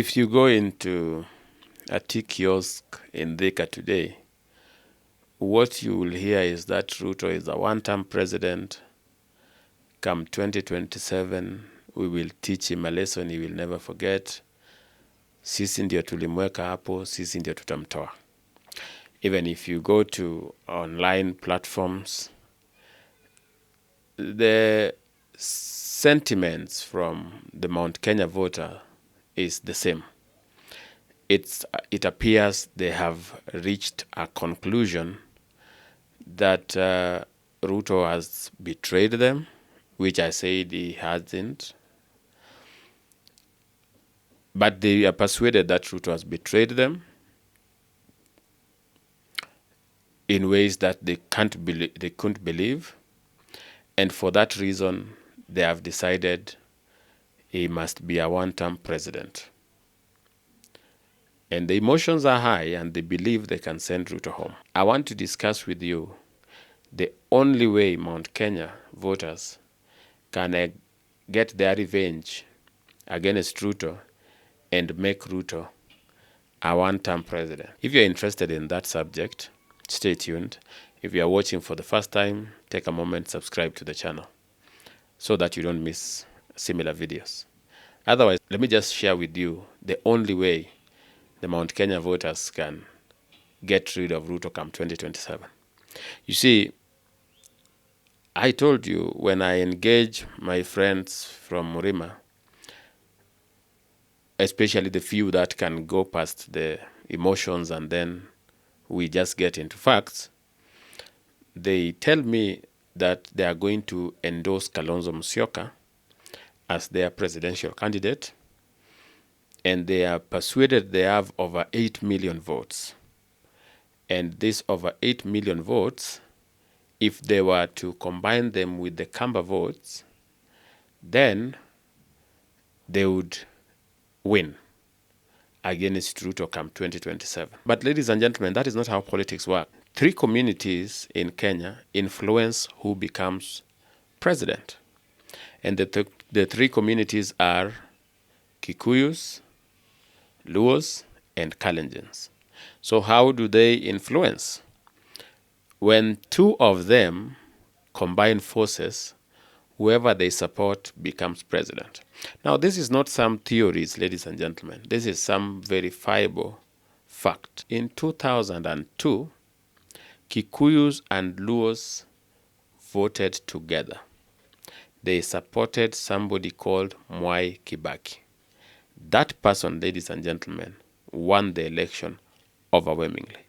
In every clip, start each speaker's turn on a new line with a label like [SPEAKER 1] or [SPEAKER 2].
[SPEAKER 1] If you go into a tea kiosk in Thika today, what you will hear is that Ruto is a one-term president. Come 2027, we will teach him a lesson he will never forget. Sisi ndio tulimweka hapo, sisi ndio tutamtoa. Even if you go to online platforms, the sentiments from the Mount Kenya voter is the same. It appears they have reached a conclusion that Ruto has betrayed them, which I said he hasn't. But they are persuaded that Ruto has betrayed them in ways that they couldn't believe. And for that reason, they have decided he must be a one-term president. And the emotions are high, and they believe they can send Ruto home. I want to discuss with you the only way Mount Kenya voters can get their revenge against Ruto and make Ruto a one-term president. If you're interested in that subject, stay tuned. If you are watching for the first time, take a moment, subscribe to the channel so that you don't miss similar videos. Otherwise, let me just share with you the only way the Mount Kenya voters can get rid of Ruto come 2027. You see, I told you when I engage my friends from Murima, especially the few that can go past the emotions and then we just get into facts, they tell me that they are going to endorse Kalonzo Musyoka as their presidential candidate, and they are persuaded they have over 8 million votes. And this over 8 million votes, if they were to combine them with the Kamba votes, then they would win against Ruto come 2027. But ladies and gentlemen, that is not how politics work. 3 communities in Kenya influence who becomes president. And the 3 communities are Kikuyus, Luos, and Kalenjins. So how do they influence? When 2 of them combine forces, whoever they support becomes president. Now, this is not some theories, ladies and gentlemen. This is some verifiable fact. In 2002, Kikuyus and Luos voted together. They supported somebody called Mwai Kibaki. That person, ladies and gentlemen, won the election overwhelmingly.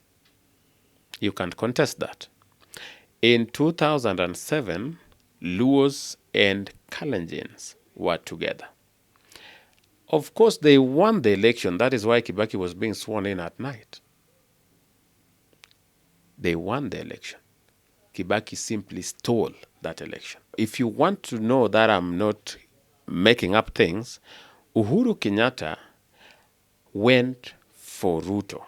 [SPEAKER 1] You can't contest that. In 2007, Luos and Kalenjins were together. Of course, they won the election. That is why Kibaki was being sworn in at night. They won the election. Kibaki simply stole that election. If you want to know that I'm not making up things, Uhuru Kenyatta went for Ruto.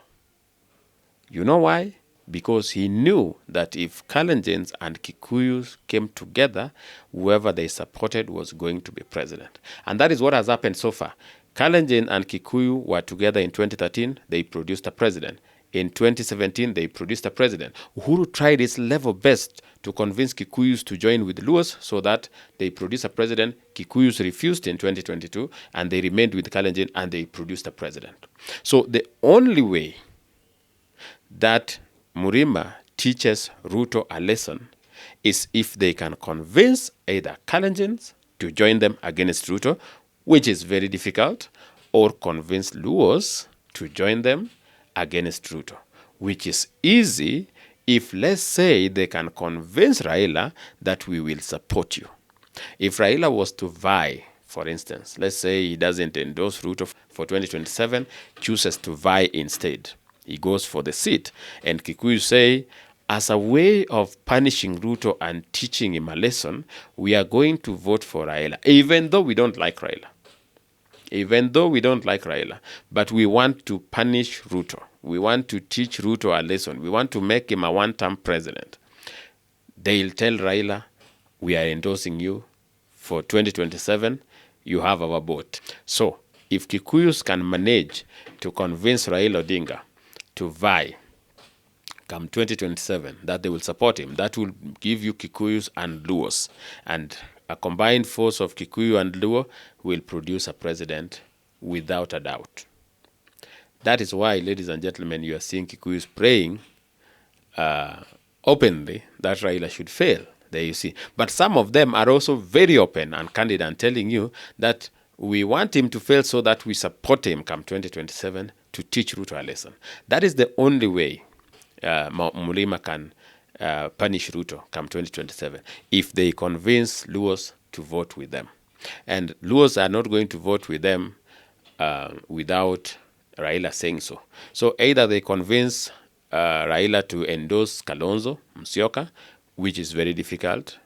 [SPEAKER 1] You know why? Because he knew that if Kalenjins and Kikuyus came together, whoever they supported was going to be president. And that is what has happened so far. Kalenjin and Kikuyu were together in 2013. They produced a president. In 2017, they produced a president. Uhuru tried his level best to convince Kikuyus to join with Luos so that they produce a president. Kikuyus refused in 2022, and they remained with Kalenjin, and they produced a president. So the only way that Murima teaches Ruto a lesson is if they can convince either Kalenjins to join them against Ruto, which is very difficult, or convince Luos to join them against Ruto, which is easy if, let's say, they can convince Raila that we will support you. If Raila was to vie, for instance, let's say he doesn't endorse Ruto for 2027, chooses to vie instead. He goes for the seat, and Kikuyu say, as a way of punishing Ruto and teaching him a lesson, we are going to vote for Raila, even though we don't like Raila. Even though we don't like Raila, but we want to punish Ruto. We want to teach Ruto a lesson. We want to make him a one-term president. They'll tell Raila, we are endorsing you for 2027. You have our vote. So if Kikuyus can manage to convince Raila Odinga to vie come 2027, that they will support him, that will give you Kikuyus and Luos. And a combined force of Kikuyu and Luo will produce a president without a doubt. That is why, ladies and gentlemen, you are seeing Kikuyus praying openly that Raila should fail. There you see. But some of them are also very open and candid and telling you that we want him to fail so that we support him come 2027 to teach Ruto a lesson. That is the only way Murima can punish Ruto come 2027, if they convince Luos to vote with them. And Luos are not going to vote with them without Raila saying so. So either they convince Raila to endorse Kalonzo Musyoka, which is very difficult,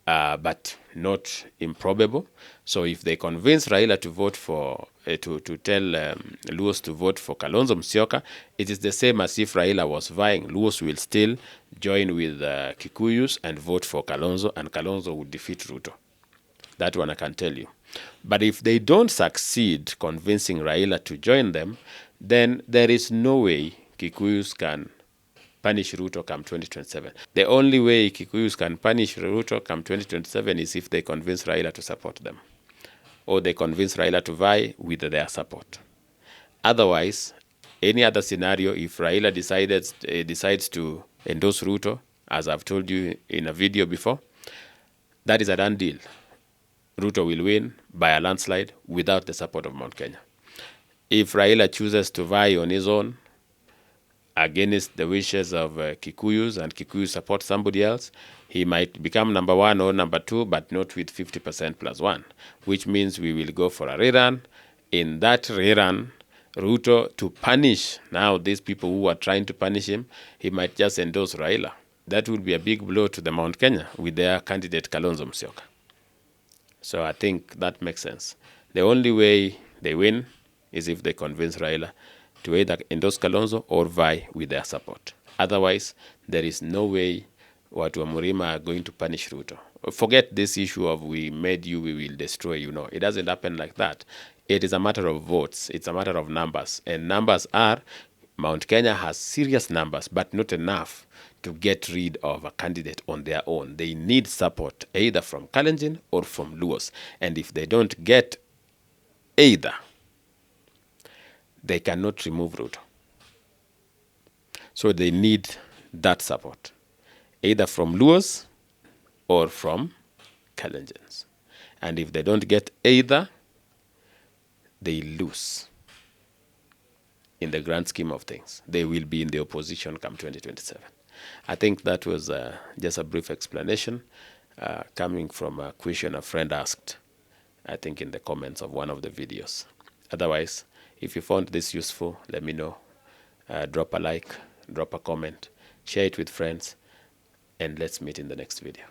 [SPEAKER 1] but not improbable. So if they convince Raila to vote for, to tell Luos to vote for Kalonzo Musyoka, it is the same as if Raila was vying. Luos will still join with Kikuyus and vote for Kalonzo, and Kalonzo would defeat Ruto. That one I can tell you. But if they don't succeed convincing Raila to join them, then there is no way Kikuyus can punish Ruto come 2027. The only way Kikuyus can punish Ruto come 2027 is if they convince Raila to support them, or they convince Raila to vie with their support. Otherwise, any other scenario, if Raila decides to endorse Ruto, as I've told you in a video before, that is a done deal. Ruto will win by a landslide without the support of Mount Kenya. If Raila chooses to vie on his own against the wishes of Kikuyus, and Kikuyus support somebody else, he might become number 1 or number 2, but not with 50% plus 1, which means we will go for a rerun. In that rerun, Ruto, to punish now these people who are trying to punish him, he might just endorse Raila. That would be a big blow to the Mount Kenya with their candidate Kalonzo Musyoka. So I think that makes sense. The only way they win is if they convince Raila to either endorse Kalonzo or vie with their support. Otherwise, there is no way watu wa Murima are going to punish Ruto. Forget this issue of we made you, we will destroy you. No, it doesn't happen like that. It is a matter of votes. It's a matter of numbers. And numbers are, Mount Kenya has serious numbers, but not enough to get rid of a candidate on their own. They need support either from Kalenjin or from Luos. And if they don't get either, they cannot remove Ruto. So they need that support, either from Luos or from Kalenjins. And if they don't get either, they lose. In the grand scheme of things, they will be in the opposition come 2027. I think that was just a brief explanation coming from a question a friend asked, I think in the comments of one of the videos. Otherwise, if you found this useful, let me know. Drop a like, drop a comment, share it with friends, and let's meet in the next video.